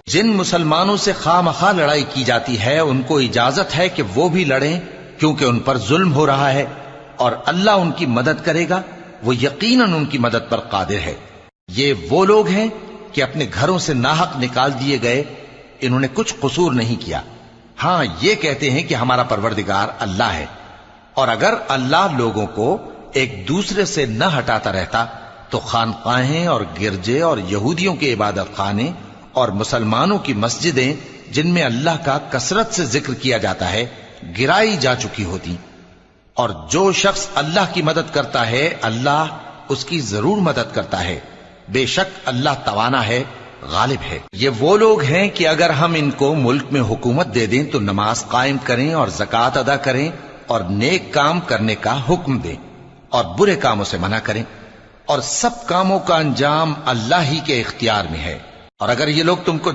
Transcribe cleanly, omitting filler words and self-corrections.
جن مسلمانوں سے خواہ مخواہ لڑائی کی جاتی ہے ان کو اجازت ہے کہ وہ بھی لڑیں، کیونکہ ان پر ظلم ہو رہا ہے، اور اللہ ان کی مدد کرے گا، وہ یقیناً ان کی مدد پر قادر ہے۔ یہ وہ لوگ ہیں کہ اپنے گھروں سے ناحق نکال دیے گئے، انہوں نے کچھ قصور نہیں کیا، ہاں یہ کہتے ہیں کہ ہمارا پروردگار اللہ ہے۔ اور اگر اللہ لوگوں کو ایک دوسرے سے نہ ہٹاتا رہتا تو خانقاہیں اور گرجے اور یہودیوں کے عبادت خانے اور مسلمانوں کی مسجدیں جن میں اللہ کا کثرت سے ذکر کیا جاتا ہے گرائی جا چکی ہوتی۔ اور جو شخص اللہ کی مدد کرتا ہے اللہ اس کی ضرور مدد کرتا ہے، بے شک اللہ توانا ہے، غالب ہے۔ یہ وہ لوگ ہیں کہ اگر ہم ان کو ملک میں حکومت دے دیں تو نماز قائم کریں اور زکوٰۃ ادا کریں اور نیک کام کرنے کا حکم دیں اور برے کاموں سے منع کریں، اور سب کاموں کا انجام اللہ ہی کے اختیار میں ہے۔ اور اگر یہ لوگ تم کو